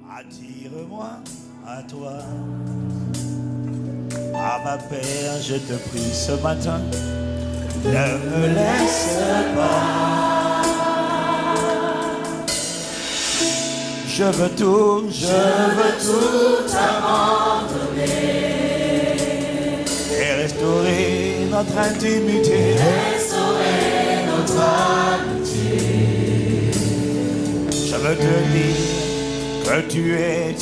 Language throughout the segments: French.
Attire-moi à toi. Ah ma Père, je te prie ce matin, ne me laisse pas. Je veux tout abandonner et restaurer notre intimité. Restaurer notre amitié. Je veux te dire que tu es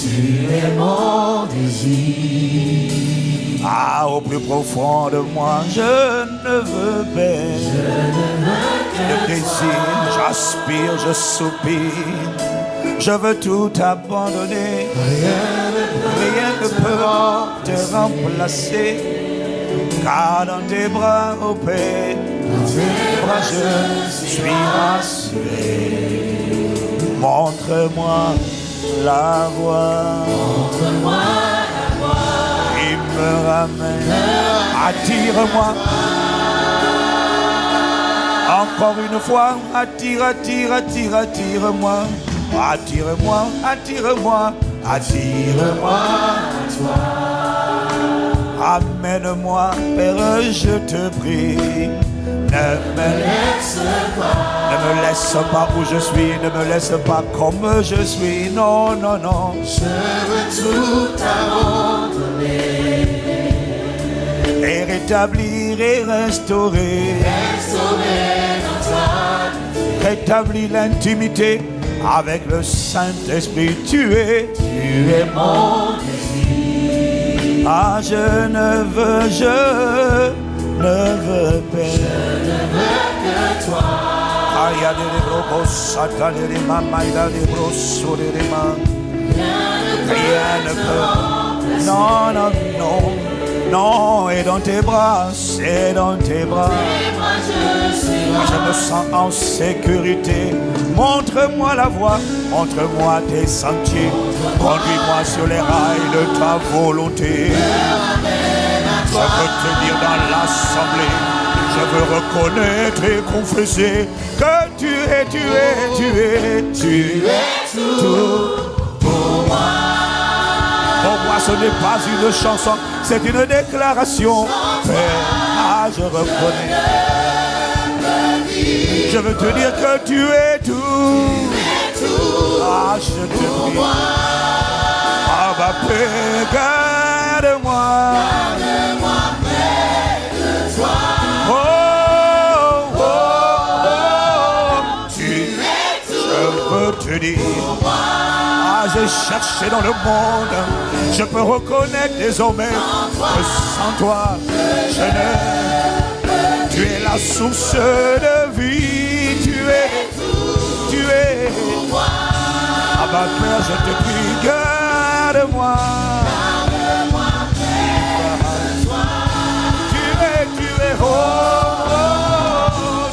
mon désir. Ah, au plus profond de moi, je ne veux pas le désir. J'aspire, je soupire. Je veux tout abandonner. Rien ne peut te remplacer. Car dans tes bras, ô Père, dans tes bras je suis rassuré. Montre-moi la voie. Montre-moi la voie. Il me ramène. Attire-moi. Encore une fois, attire-moi. Attire-moi, attire-moi à toi. Amène-moi, Père, je te prie. Ne me laisse pas où je suis, ne me laisse pas comme je suis. Non, non, non. Je veux tout abandonner et rétablir et restaurer. Rétablir l'intimité avec le Saint-Esprit. Tu es mon désir. Ah, je ne veux pas. Je ne veux que toi. Aya de bros, satane de mama, ida de bros, sur de mains. Rien ne peut. Non, non, non. Non, et dans tes bras, c'est dans tes bras. Je me sens en sécurité. Montre-moi la voie, montre-moi tes sentiers. Conduis-moi sur les rails de ta volonté. Je veux te dire dans l'assemblée, je veux reconnaître et confesser que tu es tout pour moi. Pour moi, ce n'est pas une chanson, c'est une déclaration. Père, ah, je reconnais. Je veux te dire que tu es tout. Ah, je te prie. Ah, ma Père, garde-moi. Garde-moi près de toi. Oh, oh, oh. Tu es tout. Je veux te dire. Ah, j'ai cherché dans le monde. Je peux reconnaître désormais que sans toi, je ne. Tu es la source de vie. Tu es. Ah, ma Père, je te prie, garde-moi. Garde-moi près de toi. Tu es, oh, oh,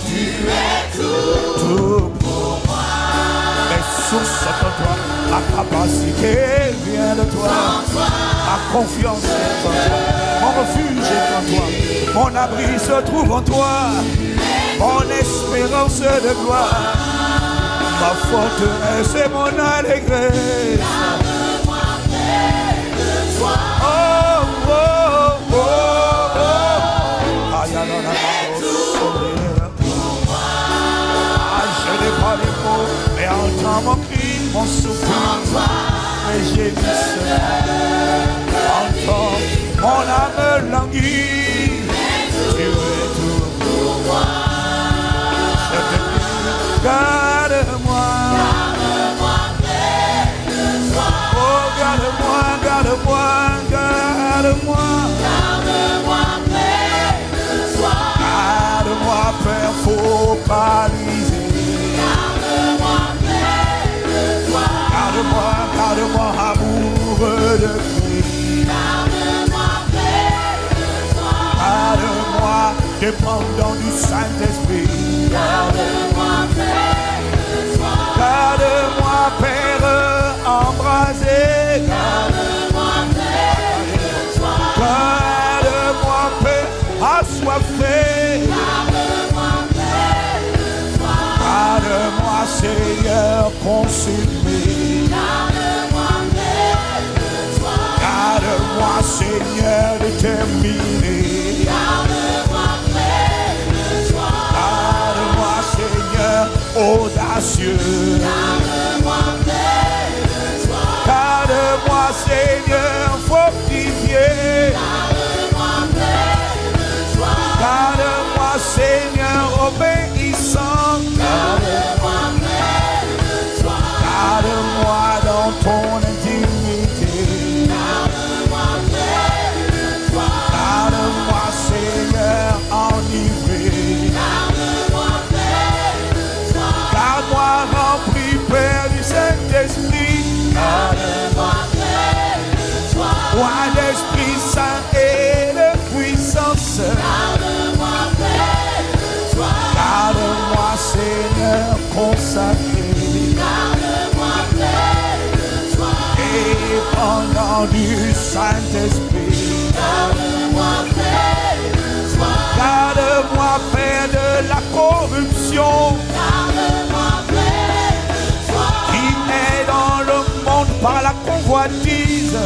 tu es tout pour moi. Mes sources sont en toi, ma capacité vient de toi, ma confiance est en toi, mon refuge est en toi, mon abri se trouve en toi, mon espérance de gloire. Ma forteresse et mon allégresse. Garde-moi près de toi. Oh, oh, oh, oh. Aïe, pour moi. Ah, je n'ai pas les mots, mais entends mon cri, mon soupir, mes gémissements. Entends mon âme languir. Tu es tout pour moi. Je te prie, garde-moi. Garde-moi près de toi. Oh, garde-moi, garde-moi, garde-moi. Garde-moi près de toi. Garde-moi, Père, faut pas liser. Garde-moi près de toi. Garde-moi, garde-moi, amoureux de Christ. Garde-moi près de toi. Garde-moi, dépendant du Saint-Esprit. Garde-moi près de toi. Garde-moi, Père, embrasé. Garde-moi près de toi. Garde-moi, Père, assoiffé. Garde-moi près de toi. Garde-moi, Seigneur, consumé. Garde-moi Dieu. Garde-moi, Seigneur, fortifié. Garde-moi, Seigneur, obéissant. Garde-moi dans ton intimité. Garde-moi, Seigneur, enivré. Garde-moi rempli, Père du Saint-Esprit. Roi d'Esprit Saint et de puissance. Garde-moi, Seigneur, consacré. Dépendant du Saint-Esprit. Garde-moi, Père, de la corruption qui est dans le monde par la convoitise.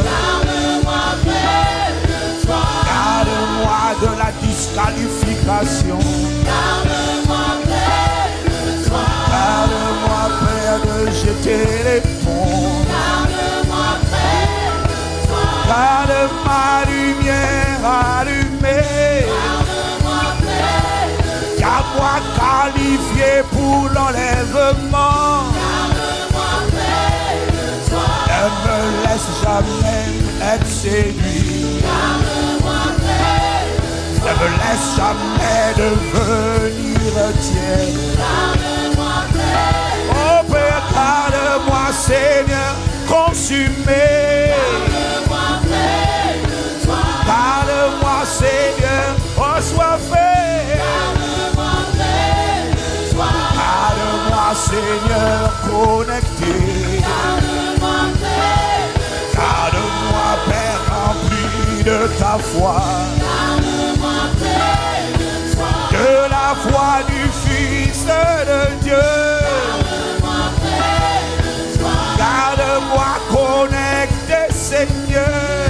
Garde-moi de la disqualification. Garde-moi, Père, de jeter les ponts. Garde ma lumière allumée. Garde-moi qualifié pour l'enlèvement. Ne me laisse jamais être séduit. Ne me laisse jamais devenir tiède. Oh Père, garde-moi, Seigneur, consumé. Garde-moi, Seigneur, assoiffé. Garde-moi, Seigneur, connecté. Garde-moi, Père, rempli de ta foi. De la foi du Fils de Dieu. Garde-moi, connecté, Seigneur.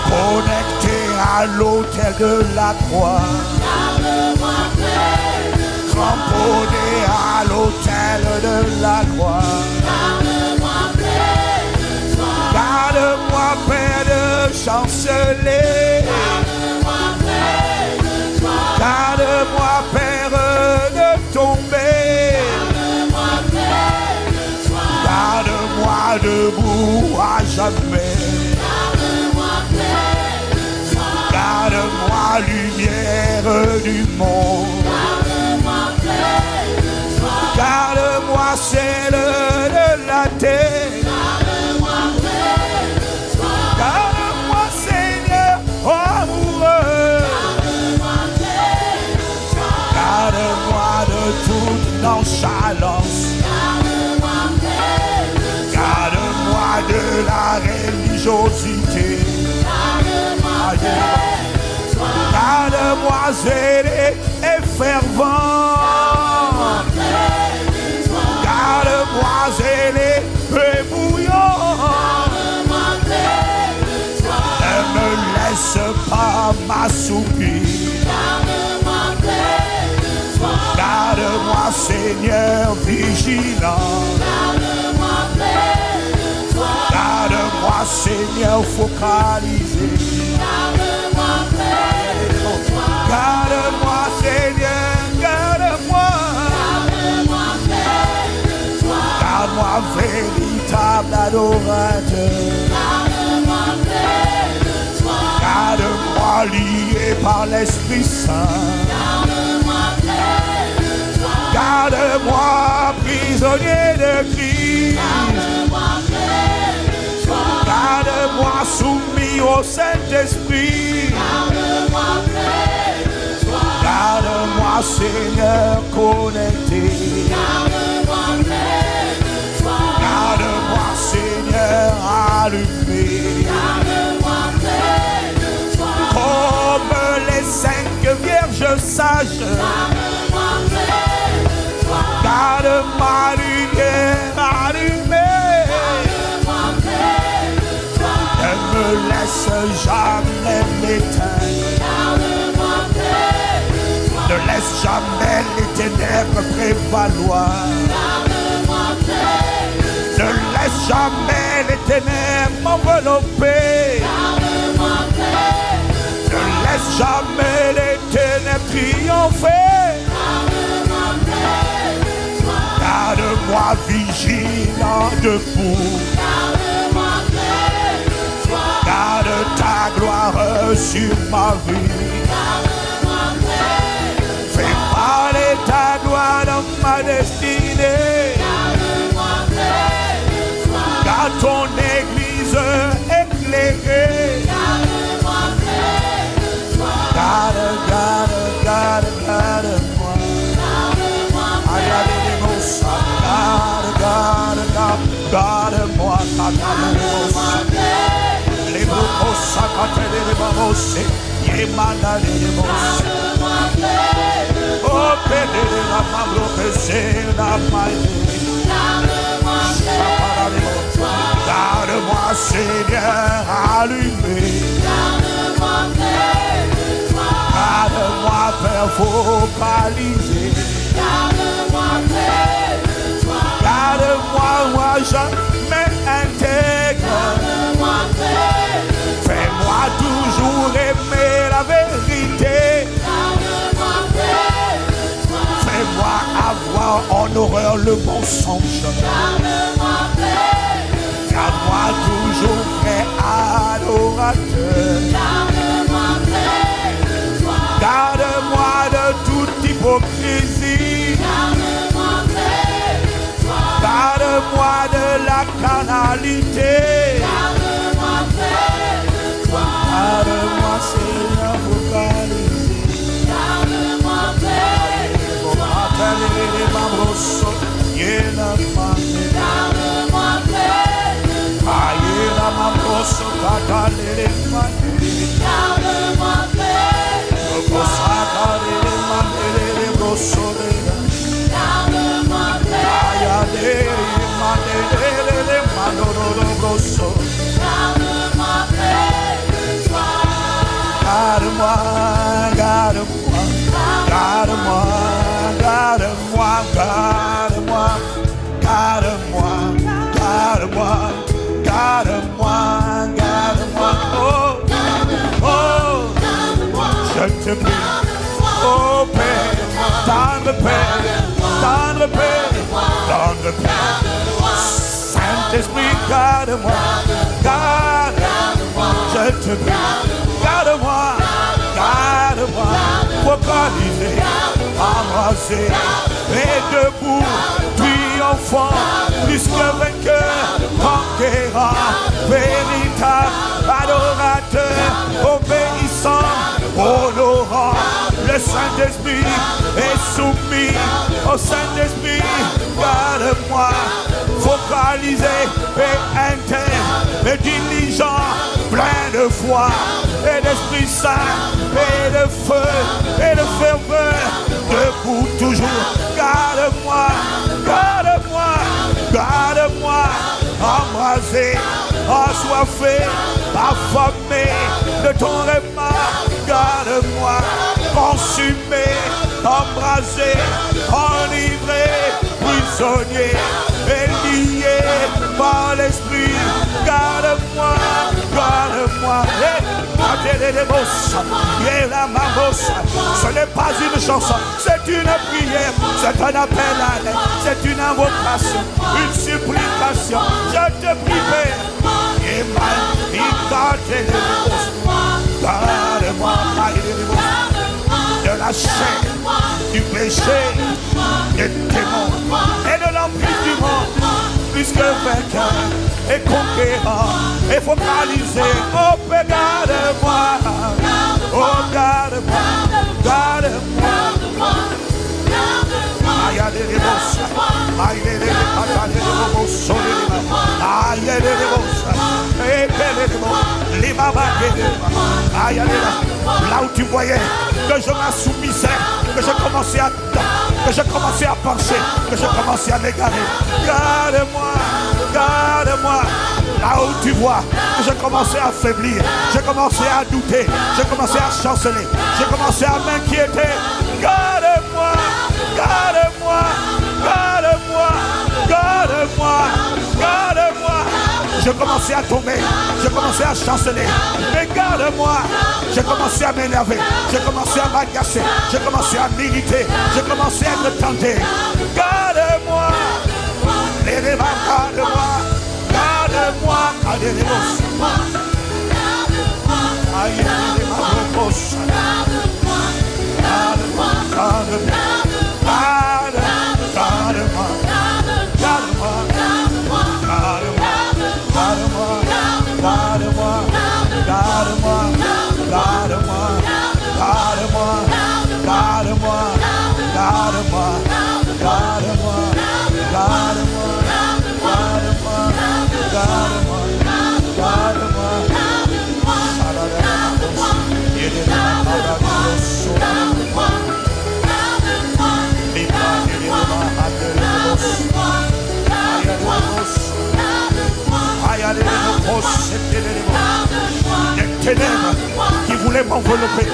Connecté à l'autel de la croix. Cramponné à l'autel de la croix. Garde-moi, Père, de chanceler. Garde-moi, Père, de tomber. Garde-moi debout à jamais. Garde-moi, lumière du monde. Garde-moi, ciel de la terre. Garde-moi, Seigneur, amoureux. Garde-moi de toute nonchalance. Garde-moi de la religiosité. Garde-moi zélé et fervent. Garde-moi zélé et bouillant. Ne me laisse pas m'assoupir. Garde-moi, Seigneur, vigilant. Garde-moi, Seigneur, focalisé. Garde-moi, Seigneur, garde-moi. Garde-moi, véritable adorateur. Garde-moi, lié par l'Esprit Saint. Garde-moi, prisonnier de Christ. Garde-moi, soumis au Saint-Esprit. Garde-moi, Seigneur, connecté. Garde-moi, Seigneur, allumé. Comme les 5 vierges sages. Garde ma lumière allumée. Ne me laisse jamais m'éteindre. Ne laisse jamais l'éteindre. ténèbres prévaloir. Ne laisse jamais les ténèbres m'envelopper. Ne laisse jamais les ténèbres triompher. Garde-moi vigilant debout. Garde ta gloire sur ma vie. Fais parler ta gloire dans ma destinée. Garde ton église éclairée. Garde, garde, garde, garde-moi. Garde, garde, garde, garde-moi. Les brocos s'accatent les bambos, yémana les bambos. Oh, pédé la mambo, c'est la maille. Garde-moi, Seigneur, allumé. Garde-moi, Père, focalisé. Garde-moi, moi jamais intègre. Fais-moi toujours aimer la vérité. Fais-moi avoir en horreur le mensonge. Garde-moi toujours vrai adorateur. Garde-moi de toute hypocrisie. Garde-moi de la canalité. Garde-moi, Seigneur, focalisé. Garde-moi, garde-moi, garde-moi, garde-moi, garde-moi, garde-moi, garde-moi, garde-moi, garde-moi, oh, oh, je te prie, oh Père, tendre Père, tendre Père, tendre Père, Saint-Esprit, garde-moi, garde-moi, je te prie, garde-moi, garde-moi, focalisé, embrassé, et debout, triomphant, plus que vainqueur, conquérant, véritable, adorateur, obéissant, honorant, le Saint-Esprit est soumis au Saint-Esprit, garde-moi, focalisé et intègre, et diligent, plein de foi et d'Esprit Saint et de feu et de ferveur, debout toujours, garde-moi, garde-moi, garde-moi, embrasé, assoiffé, affamé de ton repas, garde-moi, consumé, embrasé, enivré, prisonnier, et lié par l'Esprit, garde-moi, garde-moi, ce n'est pas une chanson, c'est une prière, c'est un appel à l'aide, c'est une invocation, une supplication, je te prie Père, garde-moi, de la chair, du péché, des démons et de l'emprise du monde, plus que vainqueur et conquérant et focalisé. Oh Père, garde-moi, oh garde-moi, garde-moi. Là où tu voyais que je m'assoumisais, que je commençais à penser, que je commençais à m'égarer, garde-moi, garde-moi. Là où tu vois que je commençais à faiblir, je commençais à douter, je commençais à chanceler, je commençais à m'inquiéter, garde-moi, Garde-moi, garde-moi, garde-moi, garde-moi. Je commençais à tomber, je commençais à chanceler. Mais garde-moi. J'ai commencé à m'énerver, j'ai commencé à m'agacer, j'ai commencé à m'irriter, j'ai commencé à être tenté. Garde-moi. Garde-moi, garde-moi, garde-moi. Les ténèbres qui voulaient m'envelopper,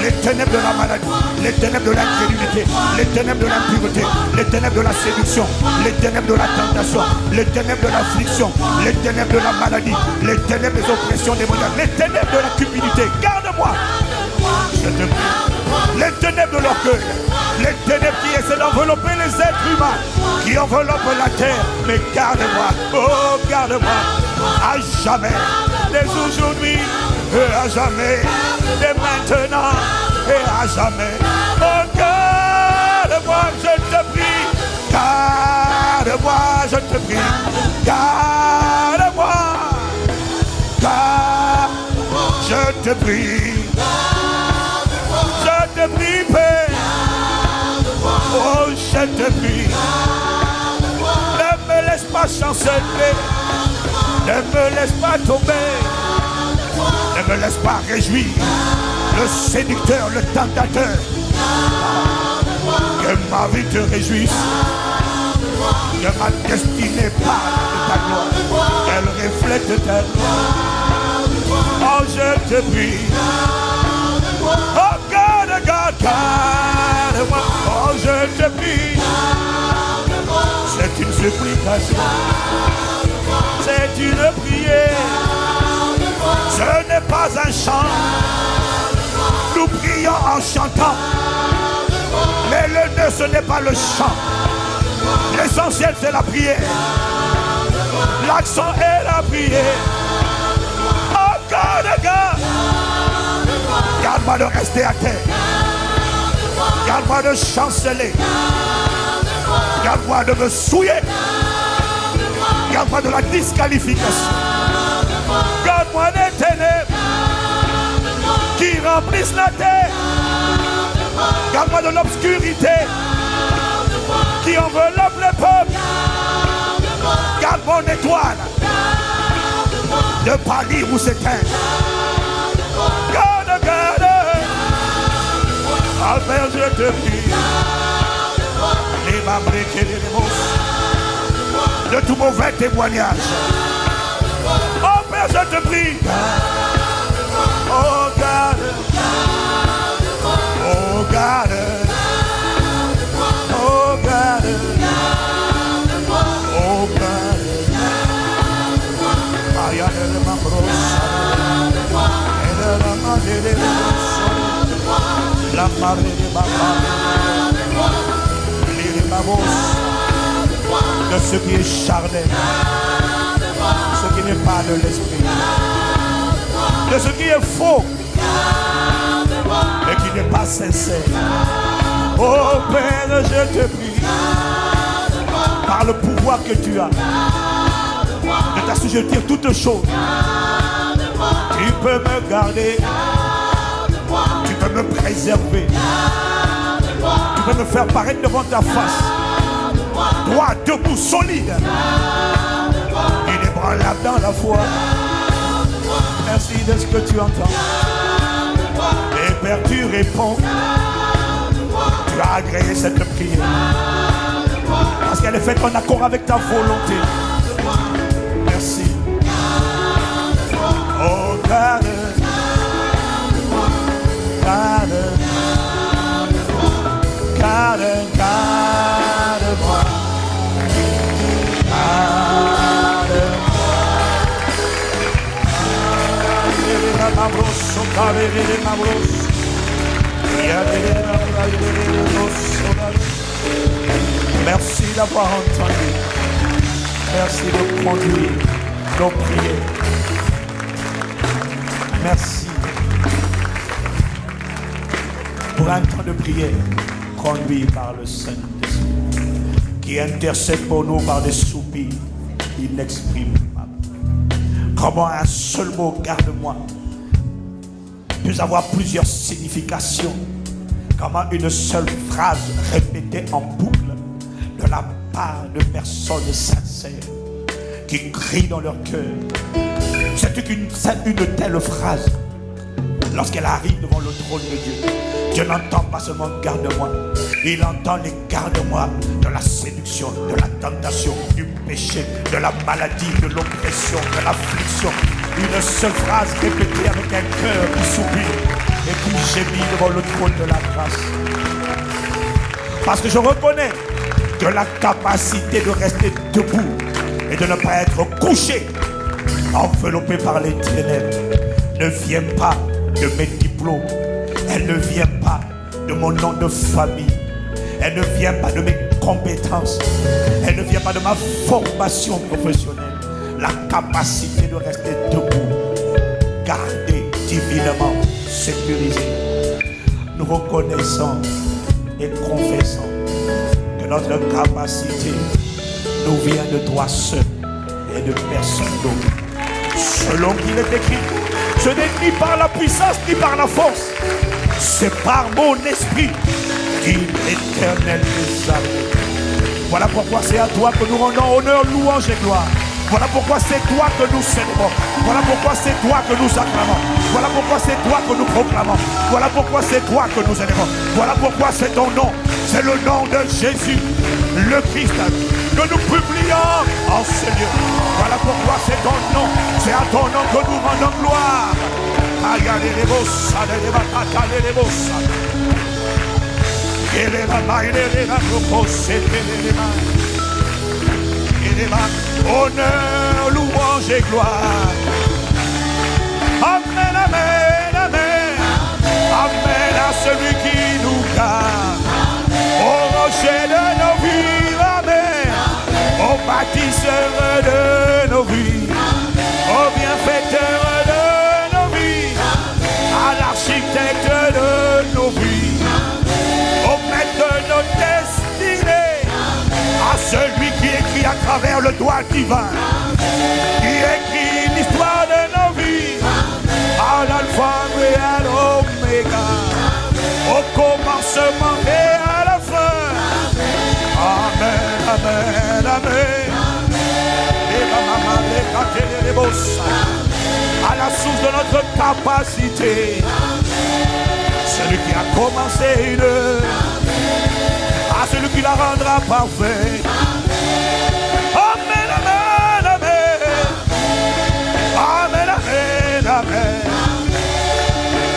les ténèbres de la maladie, les ténèbres de l'incrédulité, les ténèbres de l'impureté, les ténèbres de la séduction, les ténèbres de la tentation, les ténèbres de l'affliction, les ténèbres de la maladie, les ténèbres des oppressions démoniaques, les ténèbres de la cupidité. Garde-moi, je te prie. Les ténèbres de l'orgueil, les ténèbres qui essaient d'envelopper les êtres humains, qui enveloppent la terre. Mais garde-moi, oh garde-moi, à jamais, dès aujourd'hui et à jamais, dès maintenant et à jamais. Oh garde-moi, je te prie, garde-moi, je te prie, garde-moi, garde-moi, je te prie. Je te prie, Père. Oh, je te prie. Ne me laisse pas chanceler. Ne me laisse pas tomber. Ne me laisse pas réjouir le séducteur, le tentateur. Que ma vie te réjouisse. Que ma destinée parle de ta gloire. Qu'elle reflète ta gloire. Oh, je te prie. Oh, garde, garde, garde-moi. Oh, je te prie. C'est une supplication. C'est une prière. Ce n'est pas un chant. Nous prions en chantant. Mais le nœud, ce n'est pas le chant. L'essentiel, c'est la prière. L'accent est la prière. Oh, garde, garde. Garde-moi de rester à terre. Garde-moi de chanceler. Garde-moi de me souiller. Garde-moi de la disqualification. Garde-moi des ténèbres qui remplissent la terre. Garde-moi de l'obscurité qui enveloppe le peuple. Garde mon étoile de pâlir ou s'éteindre. Garde, garde. Ah, Père, je te prie. Les mabriques et les mots de tout mauvais témoignage. Oh, Père, je te prie. Oh, garde. Oh, garde. Oh, garde. Oh, garde. Ariane de ma brosse. Et de la main de la marée de ma femme. Les mamos. De ce qui est charnel. Ce qui n'est pas de l'esprit. De ce qui est faux. Mais qui n'est pas sincère. Oh Père, je te prie, par le pouvoir que tu as de t'assujettir toutes choses, tu peux me garder, tu peux me préserver, tu peux me faire paraître devant ta face, droit, debout, solide, inébranlable dans la foi. Merci de ce que tu entends. Et Père, tu réponds. Tu as agréé cette prière parce qu'elle est faite en accord avec ta volonté. Merci. Oh, garde, garde, garde, garde. Merci d'avoir entendu. Merci de conduire nos prières. Merci pour un temps de prière conduit par le Saint-Esprit qui intercède pour nous par des soupirs inexprimables. Comment un seul mot, garde-moi, peut avoir plusieurs significations. Comment une seule phrase répétée en boucle de la part de personnes sincères qui crient dans leur cœur. C'est une telle phrase. Lorsqu'elle arrive devant le trône de Dieu, Dieu n'entend pas seulement garde-moi, il entend les garde-moi de la séduction, de la tentation, du péché, de la maladie, de l'oppression, de l'affliction. Une seule phrase répétée avec un cœur qui soupire et qui gémit devant le trône de la grâce. Parce que je reconnais que la capacité de rester debout et de ne pas être couché, enveloppé par les ténèbres, ne vient pas de mes diplômes, elle ne vient pas de mon nom de famille, elle ne vient pas de mes compétences, elle ne vient pas de ma formation professionnelle. La capacité de rester debout, gardé divinement, sécurisé. Nous reconnaissons et confessons que notre capacité nous vient de toi seul et de personne d'autre. Selon qu'il est écrit, ce n'est ni par la puissance ni par la force, c'est par mon esprit, dit l'Éternel des armées. Voilà pourquoi c'est à toi que nous rendons honneur, louange et gloire. Voilà pourquoi c'est toi que nous célébrons. Voilà pourquoi c'est toi que nous acclamons. Voilà pourquoi c'est toi que nous proclamons. Voilà pourquoi c'est toi que nous élevons. Voilà pourquoi c'est ton nom. C'est le nom de Jésus, le Christ, que nous publions en ce lieu. Voilà pourquoi c'est ton nom. C'est à ton nom que nous rendons gloire. Honneur, louange et gloire. Amen, amen, amen. Amen à celui qui nous garde. Au rocher de nos vies, amen. Au bâtisseur de nos vies. Au bienfaiteur de nos vies. À l'architecte de nos vies. Au maître de nos destinées. À celui qui écrit à travers le doigt divin, qui écrit l'histoire de nos vies, à l'alpha et à l'oméga, au commencement et à la fin. Amen, amen, amen. À la source de notre capacité, celui qui a commencé une œuvre, à celui qui la rendra parfaite. Amen, amen, amen. Amen, amen, amen.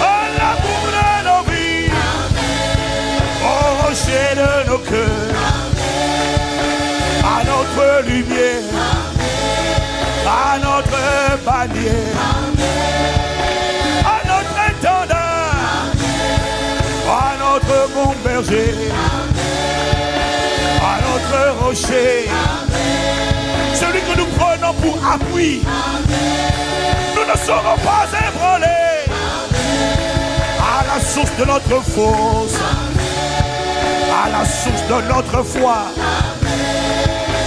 À l'amour de nos vies, au rocher de nos cœurs, à notre lumière, à notre bannière, à notre intendant, à notre bon berger, à notre rocher, celui que nous prenons pour appui. Nous ne serons pas ébranlés. À la source de notre force, à la source de notre foi,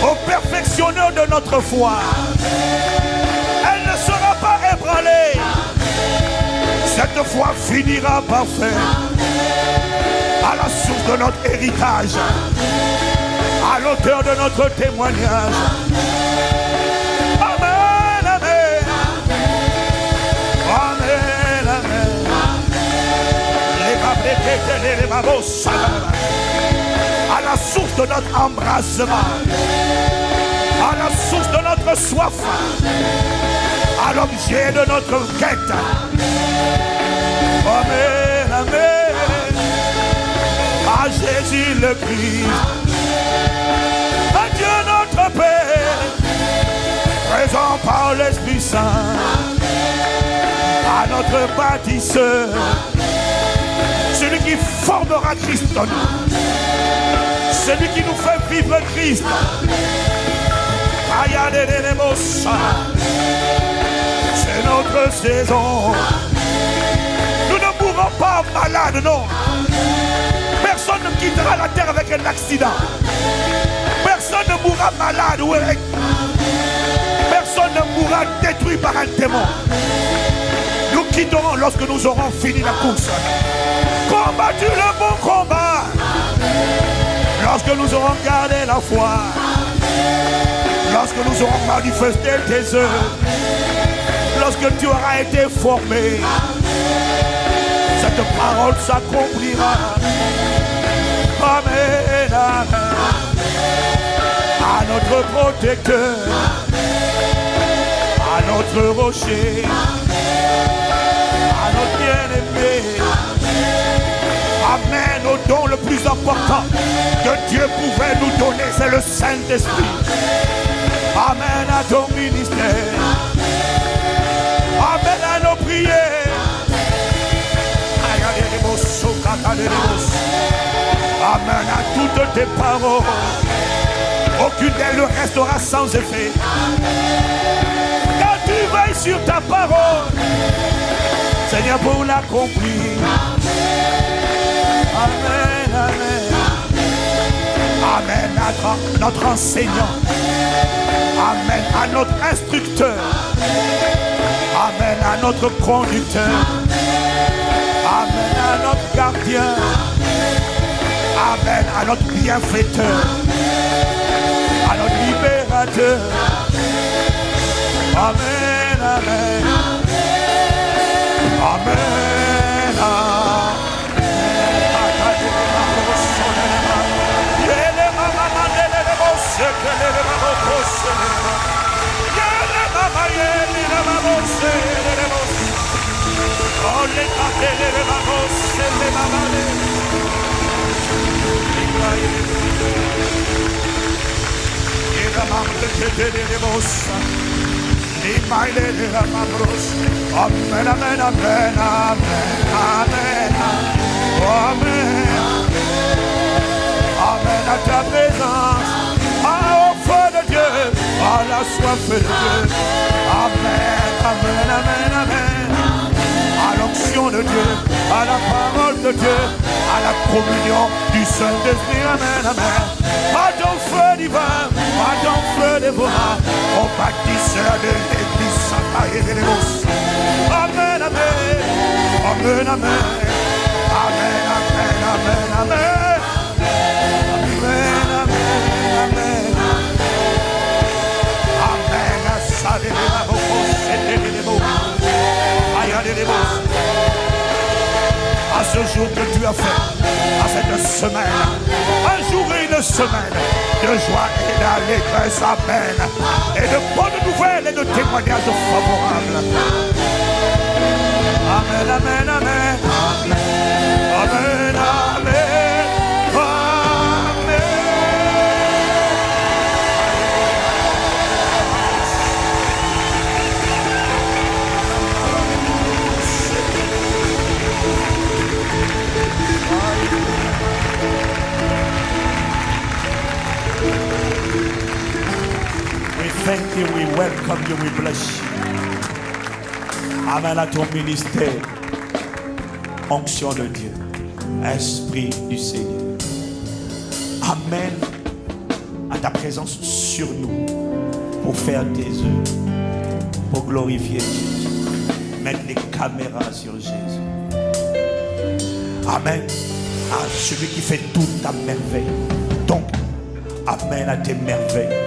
au perfectionneur de notre foi, elle ne sera pas ébranlée. Cette foi finira parfaite. À la source de notre héritage, à l'auteur de notre témoignage. Amen, amen. Amen, amen. À la source de notre embrassement, à la source de notre soif, à l'objet de notre quête. Amen, amen. À Jésus le Christ, à Dieu notre Père, présent par l'Esprit Saint, à notre bâtisseur. Celui qui formera Christ en nous. Celui qui nous fait vivre Christ. C'est notre saison. Nous ne mourrons pas malades, non. Personne ne quittera la terre avec un accident. Personne ne mourra malade ou avec... Personne ne mourra détruit par un démon. Nous quitterons lorsque nous aurons fini la course. Combattu le bon combat. Lorsque nous aurons gardé la foi. Lorsque nous aurons manifesté tes œuvres. Lorsque tu auras été formé. Cette parole s'accomplira. Amen, amen. À notre protecteur. À notre rocher. À notre bien-aimé. Amen au don le plus important que Dieu pouvait nous donner, c'est le Saint-Esprit. Amen à ton ministère. Amen à nos prières. Amen à toutes tes paroles. Aucune d'elles ne restera sans effet. Quand tu veilles sur ta parole, Seigneur, pour l'accomplir. Amen, amen. Amen à notre enseignant. Amen à notre instructeur. Amen à notre conducteur. Amen à notre gardien. Amen à notre bienfaiteur. À notre libérateur. Amen, amen. Amen, amen. Amen, amen, amen, amen, amen. Amen à ta présence, au feu de Dieu, à la soif de Dieu. Amen, amen, amen, amen. À l'onction de Dieu, à la parole de Dieu, à la communion du Saint-Esprit. Amen, amen. À ton feu divin, à ton feu dévorant, au bâtisseur de l'Église Saint et de l'Église. Amen, amen, amen, amen. Amen, amen, amen, amen. Amen, amen, amen. À ce jour que tu as fait, à cette semaine, un jour et une semaine de joie et d'allégresse, amen, et de bonnes nouvelles et de témoignages favorables. Amen, amen, amen, amen, amen, amen. Thank you, we welcome you, we bless you. Amen à ton ministère. Onction de Dieu. Esprit du Seigneur. Amen à ta présence sur nous pour faire tes œuvres, pour glorifier Jésus. Mettre les caméras sur Jésus. Amen à celui qui fait toute ta merveille. Donc, amen à tes merveilles.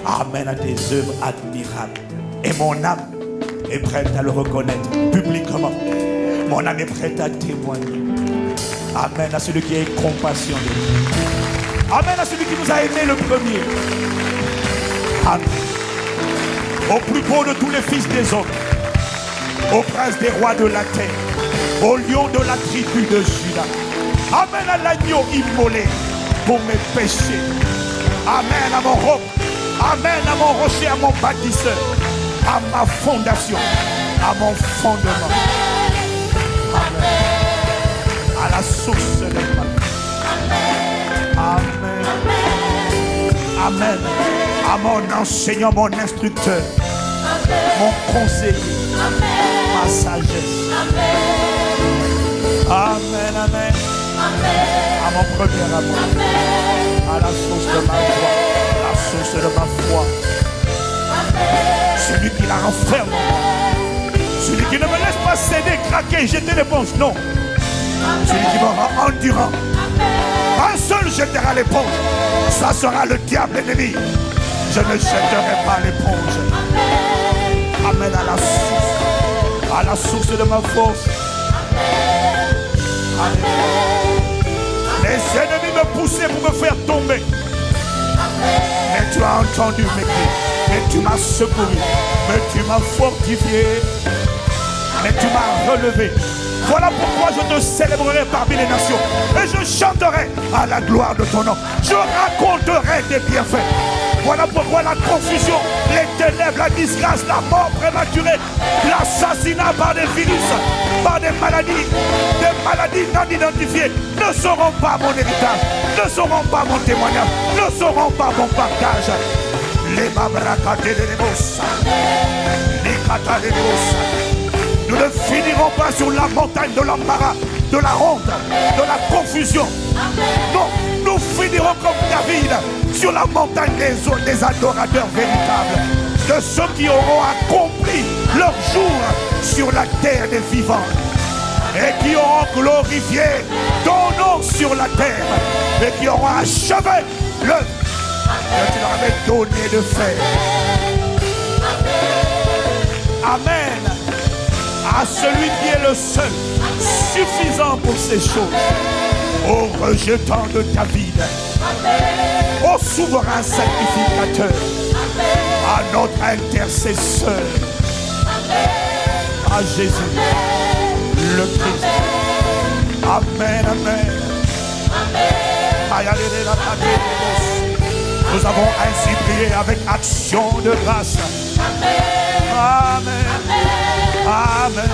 Amen à tes œuvres admirables. Et mon âme est prête à le reconnaître publiquement. Mon âme est prête à témoigner. Amen à celui qui a compassion de nous. Amen à celui qui nous a aimés le premier. Amen. Au plus beau de tous les fils des hommes. Au prince des rois de la terre. Au lion de la tribu de Juda. Amen à l'agneau immolé pour mes péchés. Amen à mon roc. Amen à mon rocher, à mon bâtisseur, à ma fondation, à mon fondement. à la source de ma vie. Amen. Amen. À mon enseignant, mon instructeur, mon conseiller, ma sagesse. Amen, amen. À mon premier amour, à la source de ma joie, la source de ma foi. Celui qui la renferme, celui qui ne me laisse pas céder, craquer, jeter l'éponge, non. Celui qui me rend endurant. Un seul jettera l'éponge, ça sera le diable ennemi. Je ne jetterai pas l'éponge. Amen à la source de ma force. Amen. Les ennemis me poussaient pour me faire tomber. Mais tu as entendu mes cris. Mais tu m'as secouru. Mais tu m'as fortifié. Mais tu m'as relevé. Voilà pourquoi je te célébrerai parmi les nations. Et je chanterai à la gloire de ton nom. Je raconterai tes bienfaits. Voilà pourquoi la confusion, les ténèbres, la disgrâce, la mort prématurée, l'assassinat par des virus, par des maladies non identifiées ne seront pas mon héritage, ne seront pas mon témoignage, ne seront pas mon partage. Les babrakate de l'Ebosa, les kata de l'Ebosa. Nous ne finirons pas sur la montagne de l'embarras, de la honte, de la confusion. Non, nous finirons comme David sur la montagne des adorateurs véritables, de ceux qui auront accompli leur jour sur la terre des vivants et qui auront glorifié ton nom sur la terre et qui auront achevé l'œuvre que tu leur avais donné de faire. Amen. À celui qui est le seul suffisant pour ces choses, ô rejetant de David, ô souverain sacrificateur, à notre intercesseur, à Jésus, le Christ. Amen, amen. Nous avons ainsi prié avec action de grâce. Amen. Amen. Amen.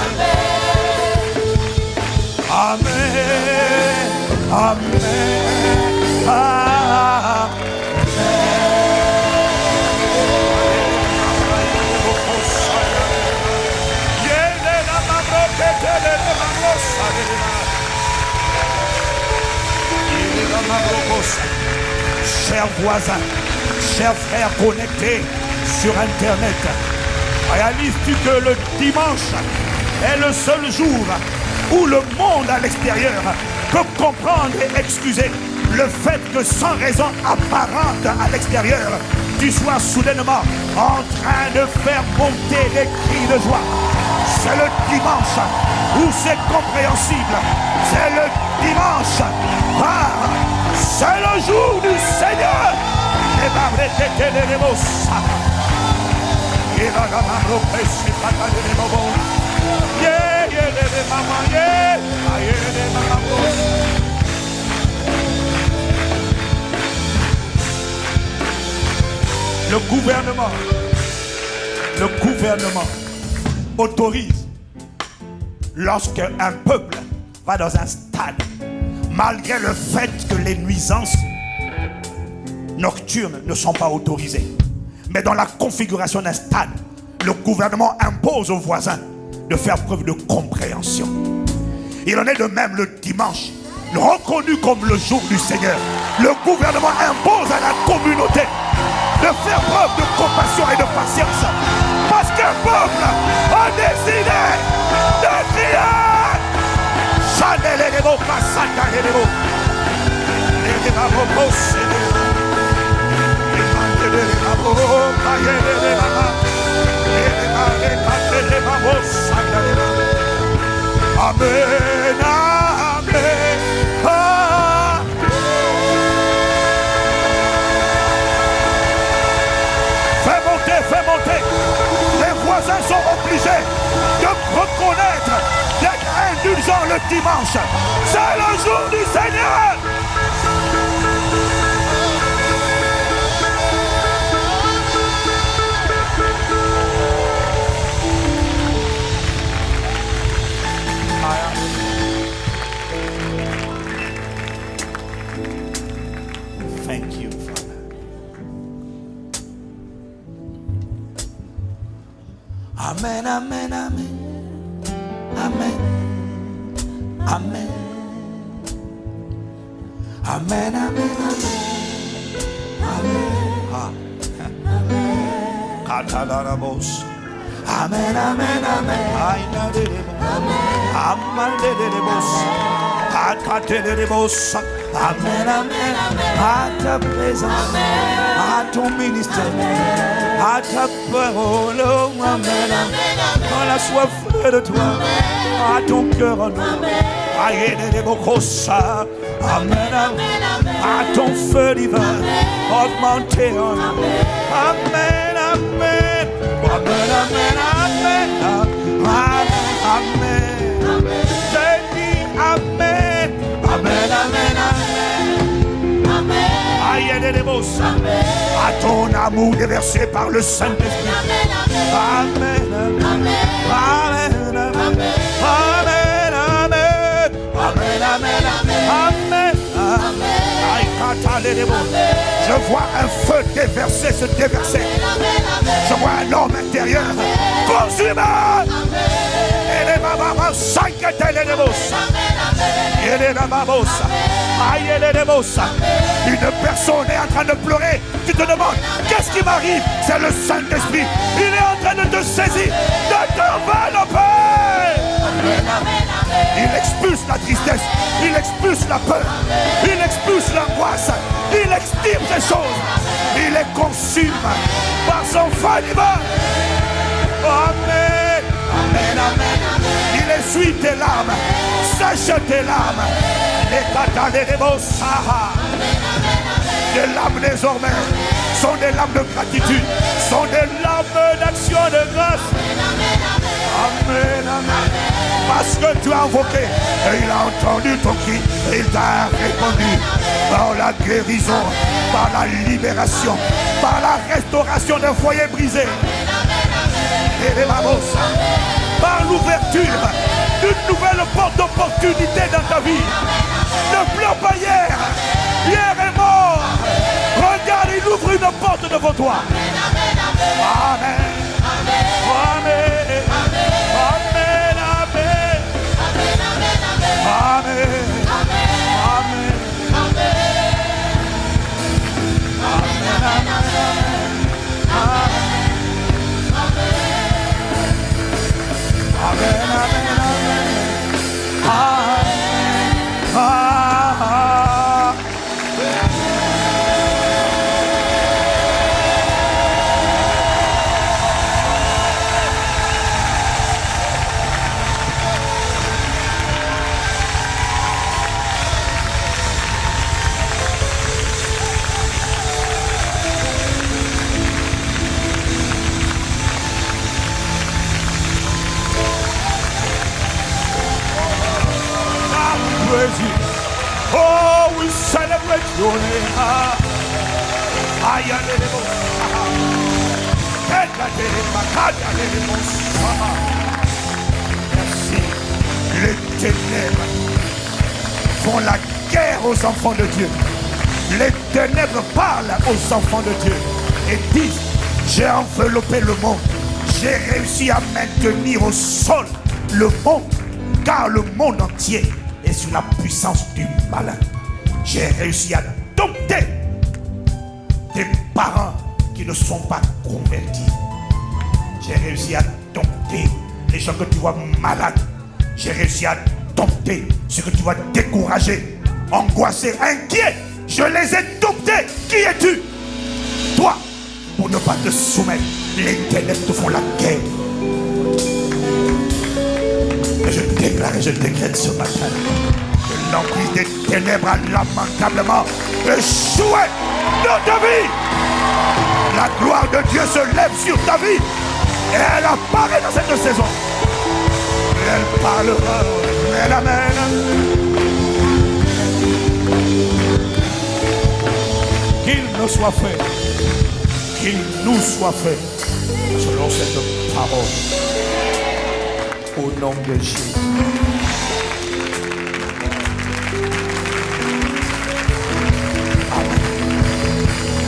Amen. Amen. Chers voisins, chers frères connectés sur Internet, réalises-tu que le dimanche est le seul jour où le monde à l'extérieur peut comprendre et excuser le fait que sans raison apparente à l'extérieur, tu sois soudainement en train de faire monter des cris de joie? C'est le dimanche où c'est compréhensible. C'est le dimanche. Ah, c'est le jour du Seigneur. Le gouvernement autorise lorsque un peuple va dans un stade, malgré le fait que les nuisances nocturnes ne sont pas autorisées. Mais dans la configuration d'un stade, le gouvernement impose aux voisins de faire preuve de compréhension. Il en est de même le dimanche, reconnu comme le jour du Seigneur. Le gouvernement impose à la communauté de faire preuve de compassion et de patience. Parce qu'un peuple a décidé de crier. Chanel et les mots, Passata et les mots. Les mots, Amen, amen. Ah. Fais monter. Les voisins sont obligés de reconnaître d'être indulgents le dimanche. C'est le jour du Seigneur. Amen, amen, amen. Amen. Amen. Amen, amen, amen. Amen. Catalarabos. Amen, amen, amen. Amen, amen, amen. À ta présence, à ton ministère, à ta parole. Amen, amen. On a soif de toi, à ton cœur en nous. Amen, amen, à ton feu divin, augmenté en nous. Amen, amen. Amen, amen, amen. Amen. Je dis amen. Amen, amen, amen. À ton amour déversé par le Saint-Esprit. Amen, amen. Amen, amen. Amen, amen. Amen, amen. Je vois un feu déverser, se déverser. Je vois un homme intérieur consumé. Une personne est en train de pleurer. Tu te demandes, qu'est-ce qui m'arrive? C'est le Saint-Esprit. Il est en train de te saisir, de t'envelopper. Il expulse la tristesse, il expulse la peur, il expulse l'angoisse, il extirpe ces choses. Il est consumé par son feu divin. Amen. Amen, amen. Il essuie tes larmes, sèche tes larmes. Les larmes désormais sont des larmes de gratitude, sont des larmes d'action de grâce. Amen, amen. Parce que tu as invoqué et il a entendu ton cri et il t'a répondu par la guérison, par la libération, par la restauration d'un foyer brisé. Et les mamos, par l'ouverture d'une nouvelle porte d'opportunité dans ta vie. Ne pleure pas hier. Hier est mort. Regarde, il ouvre une porte devant toi. Amen. Amen. Amen. Amen. Amen. Oh, we celebrate your name. Merci. Les ténèbres font la guerre aux enfants de Dieu. Les ténèbres parlent aux enfants de Dieu et disent, j'ai enveloppé le monde. J'ai réussi à maintenir au sol le monde, car le monde entier est sous la puissance du malin. J'ai réussi à dompter des parents qui ne sont pas convertis. J'ai réussi à dompter les gens que tu vois malades. J'ai réussi à dompter ceux que tu vois découragés, angoissés, inquiets. Je les ai domptés. Qui es-tu? Toi, pour ne pas te soumettre, les ténèbres te font la guerre. Et je déclare et je décrète ce matin que l'emprise des ténèbres a lamentablement échoué dans ta vie. La gloire de Dieu se lève sur ta vie et elle apparaît dans cette saison. Et elle parlera. Amen, amen. Qu'il nous soit fait, qu'il nous soit fait selon cette parole. Au nom de Jésus. Amen.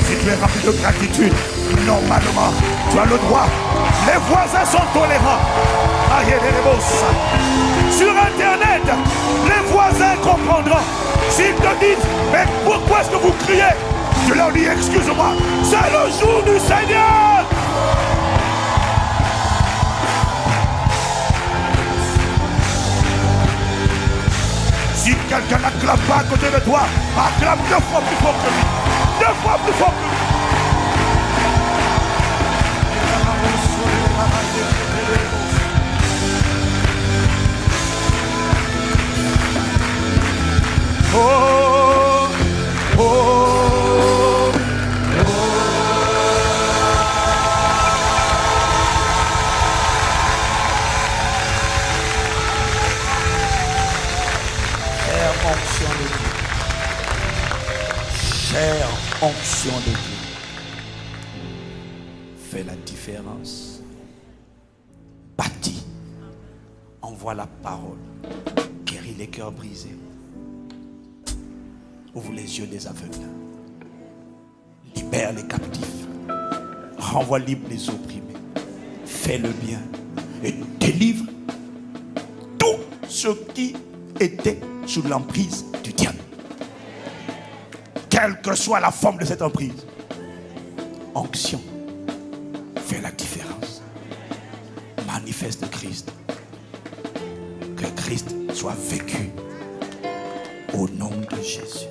Si tu es rempli de gratitude, normalement, tu as le droit Les voisins sont tolérants. Sur Internet, les voisins comprendront. S'ils te disent, mais pourquoi est-ce que vous criez? Je leur dis, excuse-moi, c'est le jour du Seigneur. Si quelqu'un n'acclame pas à côté de toi, acclame 2 fois plus fort que lui. 2 fois plus fort que lui. Oh, oh, oh. Chère onction de Dieu. Chère onction de Dieu. Fais la différence. Bâtis. Envoie la parole. Guéris les cœurs brisés. Ouvre les yeux des aveugles. Libère les captifs. Renvoie libre les opprimés. Fais le bien. Et délivre tous ceux qui étaient sous l'emprise du diable. Quelle que soit la forme de cette emprise. Onction. Fais la différence. Manifeste Christ. Que Christ soit vécu. Au nom de Jésus.